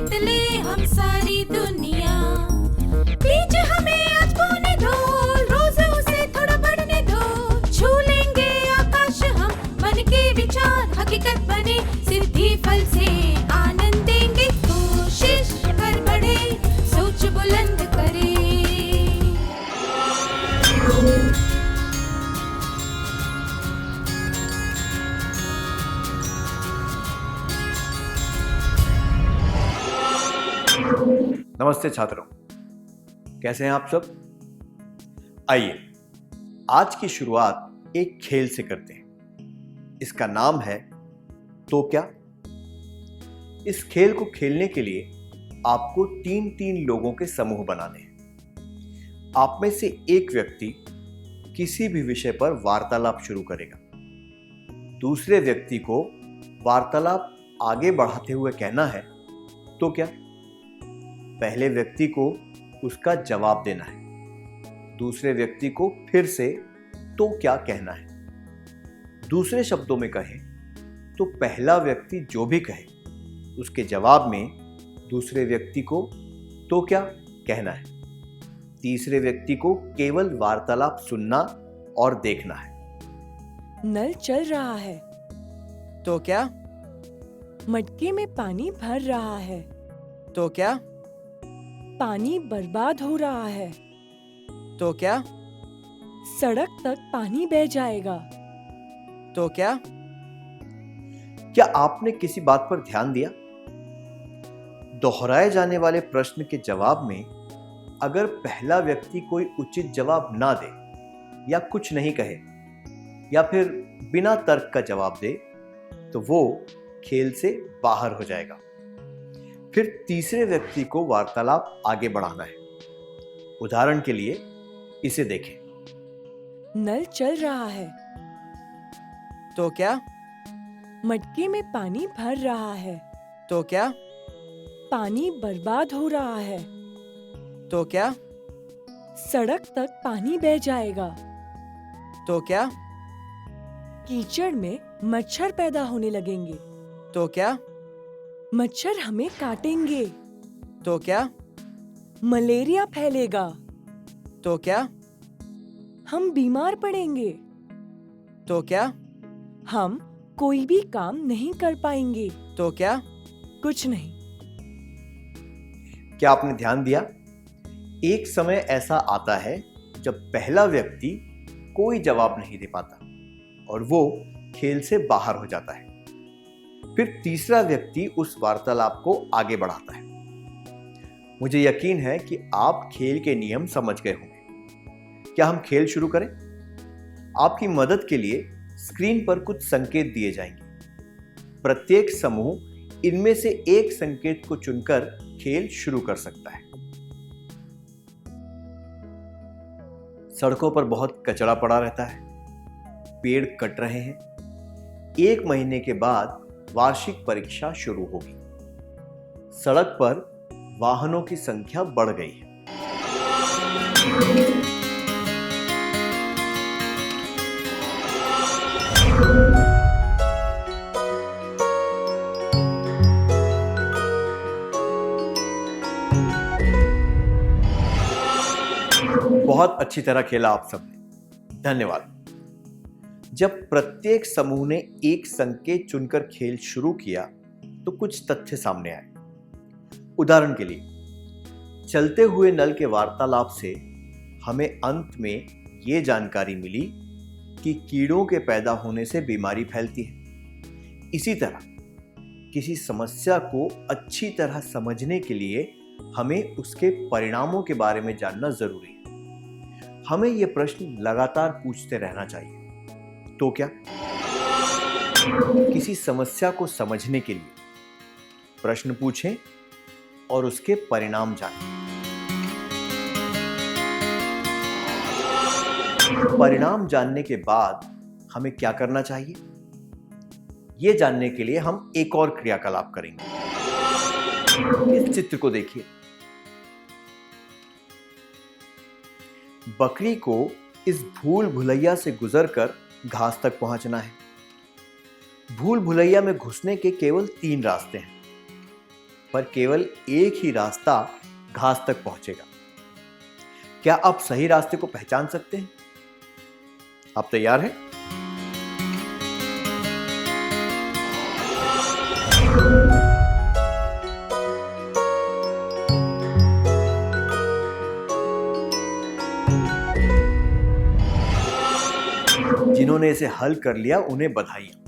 जीत ले हम सारी दुनिया। बीच हमें आज बोने दो, रोज उसे थोड़ा बढ़ने दो। छू लेंगे आकाश हम, मन के विचार हकीकत बने। सिद्धि फल से आनंद देंगे, कोशिश कर बढ़े, सोच बुलंद करे। नमस्ते छात्रों, कैसे हैं आप सब? आइए आज की शुरुआत एक खेल से करते हैं। इसका नाम है तो क्या। इस खेल को खेलने के लिए आपको तीन तीन लोगों के समूह बनाने हैं। आप में से एक व्यक्ति किसी भी विषय पर वार्तालाप शुरू करेगा। दूसरे व्यक्ति को वार्तालाप आगे बढ़ाते हुए कहना है तो क्या। पहले व्यक्ति को उसका जवाब देना है, दूसरे व्यक्ति को फिर से तो क्या कहना है। दूसरे शब्दों में कहें तो पहला व्यक्ति जो भी कहे उसके जवाब में दूसरे व्यक्ति को तो क्या कहना है। तीसरे व्यक्ति को केवल वार्तालाप सुनना और देखना है। नल चल रहा है तो क्या? मटके में पानी भर रहा है तो क्या? पानी बर्बाद हो रहा है तो क्या? सड़क तक पानी बह जाएगा तो क्या? क्या आपने किसी बात पर ध्यान दिया? दोहराए जाने वाले प्रश्न के जवाब में अगर पहला व्यक्ति कोई उचित जवाब ना दे या कुछ नहीं कहे या फिर बिना तर्क का जवाब दे तो वो खेल से बाहर हो जाएगा। फिर तीसरे व्यक्ति को वार्तालाप आगे बढ़ाना है। उदाहरण के लिए इसे देखें। नल चल रहा है तो क्या? मटके में पानी भर रहा है तो क्या? पानी बर्बाद हो रहा है तो क्या? सड़क तक पानी बह जाएगा तो क्या? कीचड़ में मच्छर पैदा होने लगेंगे तो क्या? मच्छर हमें काटेंगे तो क्या? मलेरिया फैलेगा तो क्या? हम बीमार पड़ेंगे तो क्या? हम कोई भी काम नहीं कर पाएंगे तो क्या? कुछ नहीं। क्या आपने ध्यान दिया? एक समय ऐसा आता है जब पहला व्यक्ति कोई जवाब नहीं दे पाता और वो खेल से बाहर हो जाता है। फिर तीसरा व्यक्ति उस वार्तालाप को आगे बढ़ाता है। मुझे यकीन है कि आप खेल के नियम समझ गए होंगे। क्या हम खेल शुरू करें? आपकी मदद के लिए स्क्रीन पर कुछ संकेत दिए जाएंगे। प्रत्येक समूह इनमें से एक संकेत को चुनकर खेल शुरू कर सकता है। सड़कों पर बहुत कचरा पड़ा रहता है, पेड़ कट रहे हैं। 1 महीने के बाद वार्षिक परीक्षा शुरू होगी। सड़क पर वाहनों की संख्या बढ़ गई है। बहुत अच्छी तरह खेला आप सबने, धन्यवाद। जब प्रत्येक समूह ने एक संकेत चुनकर खेल शुरू किया तो कुछ तथ्य सामने आए। उदाहरण के लिए चलते हुए नल के वार्तालाप से हमें अंत में ये जानकारी मिली कि कीड़ों के पैदा होने से बीमारी फैलती है। इसी तरह किसी समस्या को अच्छी तरह समझने के लिए हमें उसके परिणामों के बारे में जानना जरूरी है। हमें ये प्रश्न लगातार पूछते रहना चाहिए। तो क्या? किसी समस्या को समझने के लिए प्रश्न पूछें और उसके परिणाम जानें। परिणाम जानने के बाद हमें क्या करना चाहिए, यह जानने के लिए हम एक और क्रियाकलाप करेंगे। इस चित्र को देखिए। बकरी को इस भूल भुलैया से गुजरकर घास तक पहुंचना है। भूल भुलैया में घुसने के केवल 3 रास्ते हैं। पर केवल एक ही रास्ता घास तक पहुंचेगा। क्या आप सही रास्ते को पहचान सकते हैं? आप तैयार हैं? जिन्होंने इसे हल कर लिया उन्हें बधाइयां।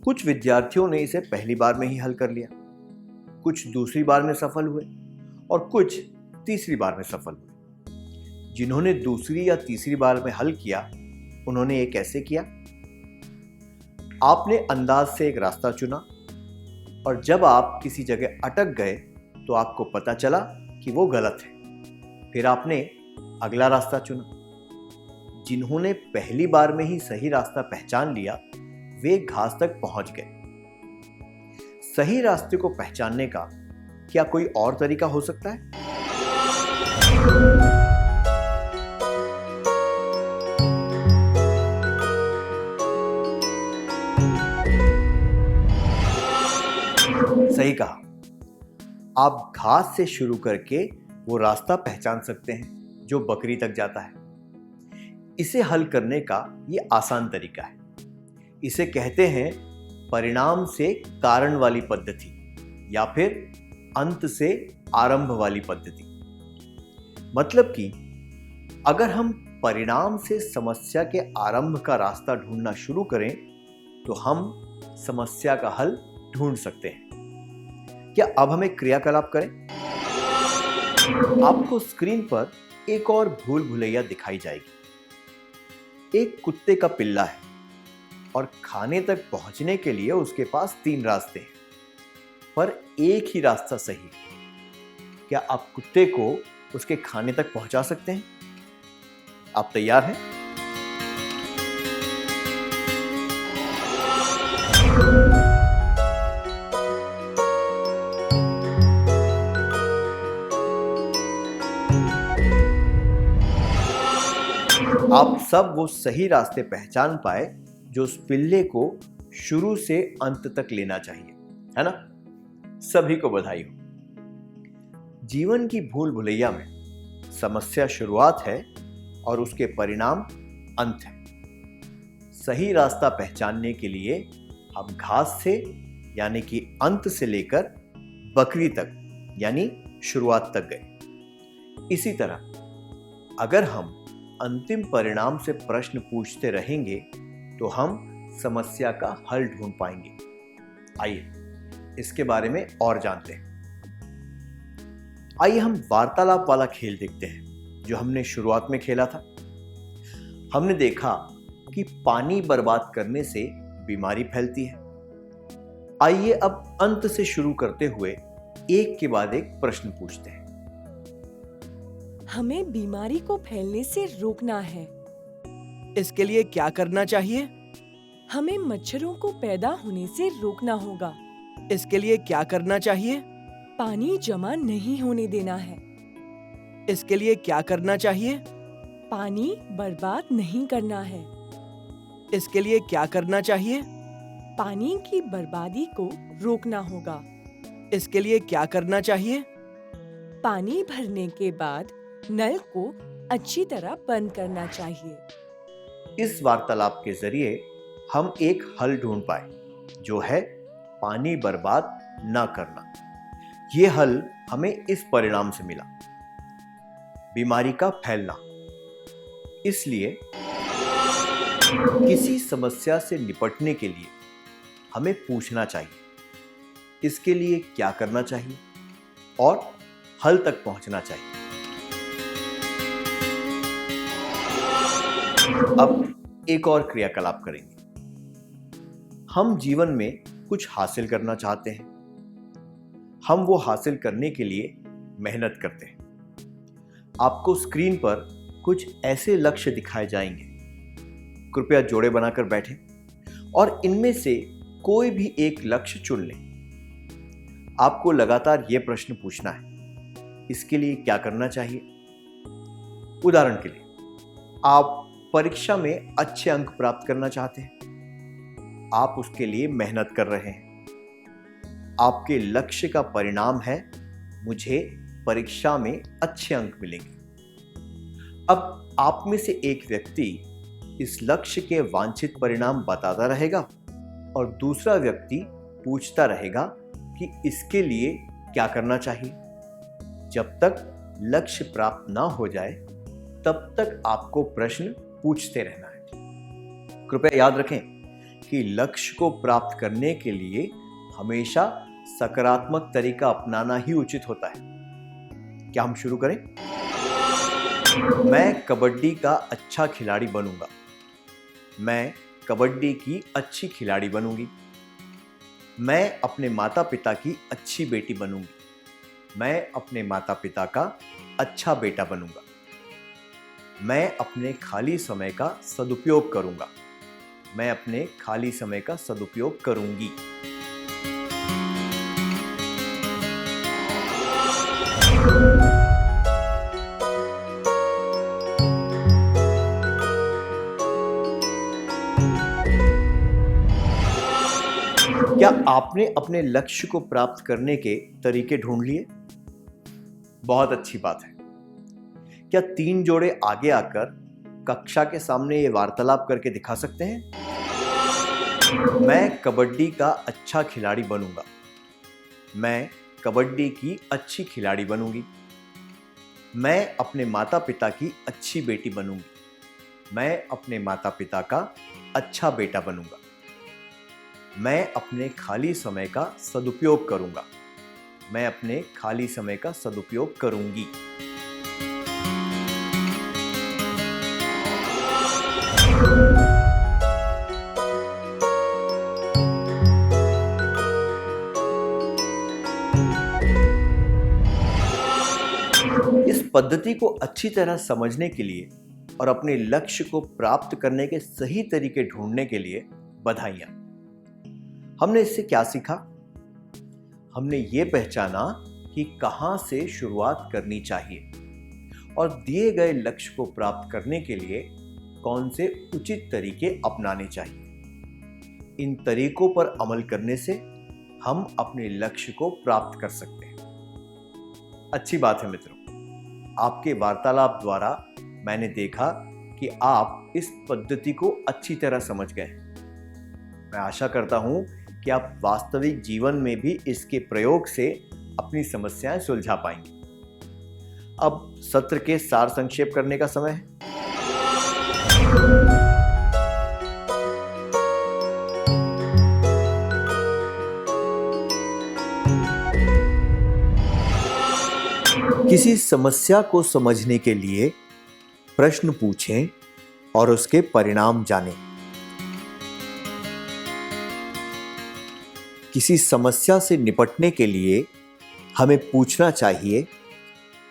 कुछ विद्यार्थियों ने इसे पहली बार में ही हल कर लिया, कुछ दूसरी बार में सफल हुए और कुछ तीसरी बार में सफल हुए। जिन्होंने दूसरी या तीसरी बार में हल किया उन्होंने ये कैसे किया? आपने अंदाज से एक रास्ता चुना और जब आप किसी जगह अटक गए तो आपको पता चला कि वो गलत है। फिर आपने अगला रास्ता चुना। जिन्होंने पहली बार में ही सही रास्ता पहचान लिया वे घास तक पहुंच गए। सही रास्ते को पहचानने का क्या कोई और तरीका हो सकता है? सही कहा। आप घास से शुरू करके वो रास्ता पहचान सकते हैं जो बकरी तक जाता है। इसे हल करने का ये आसान तरीका है। इसे कहते हैं परिणाम से कारण वाली पद्धति या फिर अंत से आरंभ वाली पद्धति। मतलब कि अगर हम परिणाम से समस्या के आरंभ का रास्ता ढूंढना शुरू करें तो हम समस्या का हल ढूंढ सकते हैं। क्या अब हमें क्रियाकलाप करें? आपको स्क्रीन पर एक और भूल भुलैया दिखाई जाएगी। एक कुत्ते का पिल्ला है और खाने तक पहुंचने के लिए उसके पास 3 रास्ते हैं, पर एक ही रास्ता सही है। क्या आप कुत्ते को उसके खाने तक पहुंचा सकते हैं? आप तैयार हैं? आप सब वो सही रास्ते पहचान पाए जो उस पिल्ले को शुरू से अंत तक लेना चाहिए, है ना? सभी को बधाई हो। जीवन की भूल भुलैया में समस्या शुरुआत है और उसके परिणाम अंत है। सही रास्ता पहचानने के लिए हम घास से यानी कि अंत से लेकर बकरी तक यानी शुरुआत तक गए। इसी तरह अगर हम अंतिम परिणाम से प्रश्न पूछते रहेंगे तो हम समस्या का हल ढूंढ पाएंगे। आइए इसके बारे में और जानते हैं। आइए हम वार्तालाप वाला खेल देखते हैं जो हमने शुरुआत में खेला था। हमने देखा कि पानी बर्बाद करने से बीमारी फैलती है। आइए अब अंत से शुरू करते हुए एक के बाद एक प्रश्न पूछते हैं। हमें बीमारी को फैलने से रोकना है। इसके लिए क्या करना चाहिए? हमें मच्छरों को पैदा होने से रोकना होगा। इसके लिए क्या करना चाहिए? पानी जमा नहीं होने देना है। इसके लिए क्या करना चाहिए? पानी बर्बाद नहीं करना है। इसके लिए क्या करना चाहिए? पानी की बर्बादी को रोकना होगा। इसके लिए क्या करना चाहिए? पानी भरने के बाद नल को अच्छी तरह बंद करना चाहिए। इस वार्तालाप के जरिए हम एक हल ढूंढ पाए जो है पानी बर्बाद न करना। ये हल हमें इस परिणाम से मिला, बीमारी का फैलना। इसलिए किसी समस्या से निपटने के लिए हमें पूछना चाहिए इसके लिए क्या करना चाहिए और हल तक पहुंचना चाहिए। अब एक और क्रियाकलाप करेंगे। हम जीवन में कुछ हासिल करना चाहते हैं। हम वो हासिल करने के लिए मेहनत करते हैं। आपको स्क्रीन पर कुछ ऐसे लक्ष्य दिखाए जाएंगे। कृपया जोड़े बनाकर बैठें और इनमें से कोई भी एक लक्ष्य चुन लें। आपको लगातार यह प्रश्न पूछना है, इसके लिए क्या करना चाहिए? उदाहरण के लिए, आप परीक्षा में अच्छे अंक प्राप्त करना चाहते हैं। आप उसके लिए मेहनत कर रहे हैं। आपके लक्ष्य का परिणाम है मुझे परीक्षा में अच्छे अंक मिलेंगे। अब आप में से एक व्यक्ति इस लक्ष्य के वांछित परिणाम बताता रहेगा और दूसरा व्यक्ति पूछता रहेगा कि इसके लिए क्या करना चाहिए। जब तक लक्ष्य प्राप्त ना हो जाए तब तक आपको प्रश्न पूछते रहना है। कृपया याद रखें कि लक्ष्य को प्राप्त करने के लिए हमेशा सकारात्मक तरीका अपनाना ही उचित होता है। क्या हम शुरू करें? मैं कबड्डी का अच्छा खिलाड़ी बनूंगा। मैं कबड्डी की अच्छी खिलाड़ी बनूंगी। मैं अपने माता पिता की अच्छी बेटी बनूंगी। मैं अपने माता पिता का अच्छा बेटा बनूंगा। मैं अपने खाली समय का सदुपयोग करूंगा। मैं अपने खाली समय का सदुपयोग करूंगी। क्या आपने अपने लक्ष्य को प्राप्त करने के तरीके ढूंढ लिए? बहुत अच्छी बात है। क्या 3 जोड़े आगे आकर कक्षा के सामने ये वार्तालाप करके दिखा सकते हैं? मैं कबड्डी का अच्छा खिलाड़ी बनूंगा। मैं कबड्डी की अच्छी खिलाड़ी बनूंगी। मैं अपने माता पिता की अच्छी बेटी बनूंगी। मैं अपने माता पिता का अच्छा बेटा बनूंगा। मैं अपने खाली समय का सदुपयोग करूंगा। मैं अपने खाली समय का सदुपयोग करूंगी। इस पद्धति को अच्छी तरह समझने के लिए और अपने लक्ष्य को प्राप्त करने के सही तरीके ढूंढने के लिए बधाइयां। हमने इससे क्या सीखा? हमने ये पहचाना कि कहां से शुरुआत करनी चाहिए और दिए गए लक्ष्य को प्राप्त करने के लिए कौन से उचित तरीके अपनाने चाहिए। इन तरीकों पर अमल करने से हम अपने लक्ष्य को प्राप्त कर सकते हैं। अच्छी बात है मित्रों, आपके वार्तालाप द्वारा मैंने देखा कि आप इस पद्धति को अच्छी तरह समझ गए। मैं आशा करता हूं कि आप वास्तविक जीवन में भी इसके प्रयोग से अपनी समस्याएं सुलझा पाएंगे। अब सत्र के सार संक्षेप करने का समय है। किसी समस्या को समझने के लिए प्रश्न पूछें और उसके परिणाम जानें। किसी समस्या से निपटने के लिए हमें पूछना चाहिए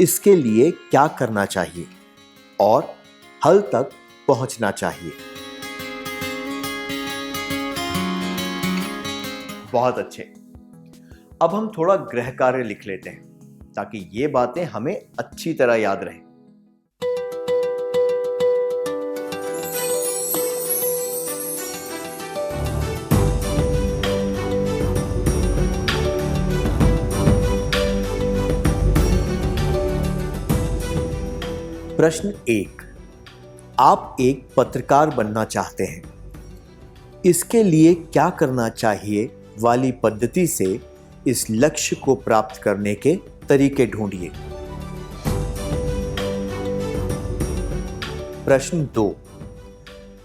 इसके लिए क्या करना चाहिए और हल तक पहुंचना चाहिए। बहुत अच्छे। अब हम थोड़ा गृह कार्य लिख लेते हैं ताकि ये बातें हमें अच्छी तरह याद रहें। प्रश्न 1, आप एक पत्रकार बनना चाहते हैं। इसके लिए क्या करना चाहिए वाली पद्धति से इस लक्ष्य को प्राप्त करने के तरीके ढूंढिए। प्रश्न 2,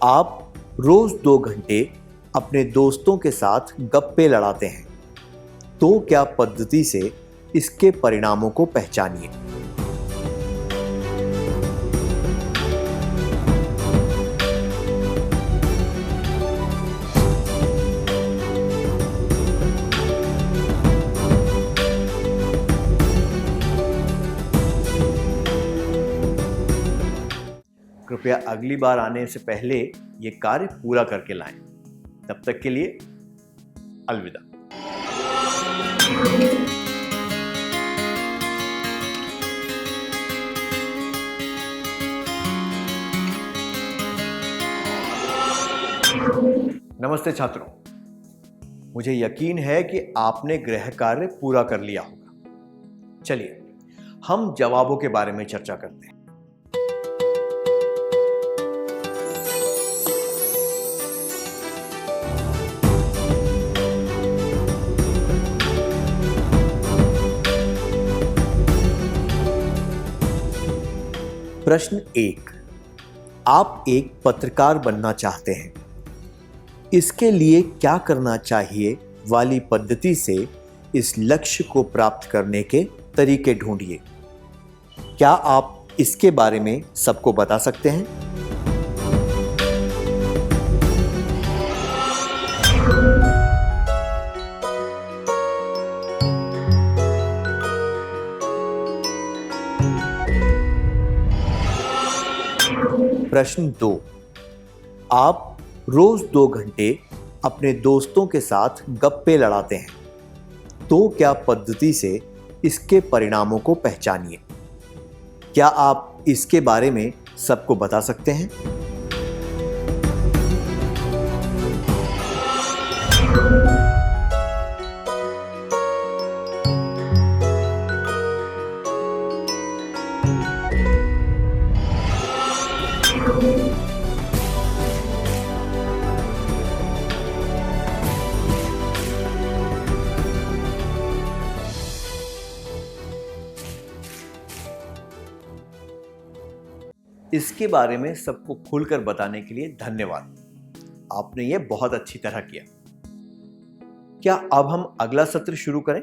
आप रोज 2 घंटे अपने दोस्तों के साथ गप्पे लड़ाते हैं, तो क्या पद्धति से इसके परिणामों को पहचानिए। कृपया अगली बार आने से पहले ये कार्य पूरा करके लाएं। तब तक के लिए अलविदा। नमस्ते छात्रों, मुझे यकीन है कि आपने गृह कार्य पूरा कर लिया होगा। चलिए हम जवाबों के बारे में चर्चा करते हैं। प्रश्न 1, आप एक पत्रकार बनना चाहते हैं, इसके लिए क्या करना चाहिए वाली पद्धति से इस लक्ष्य को प्राप्त करने के तरीके ढूंढिए। क्या आप इसके बारे में सबको बता सकते हैं? प्रश्न 2, आप रोज 2 घंटे अपने दोस्तों के साथ गप्पे लड़ाते हैं, तो क्या पद्धति से इसके परिणामों को पहचानिए। क्या आप इसके बारे में सबको बता सकते हैं? इसके बारे में सबको खुलकर बताने के लिए धन्यवाद। आपने ये बहुत अच्छी तरह किया। क्या अब हम अगला सत्र शुरू करें?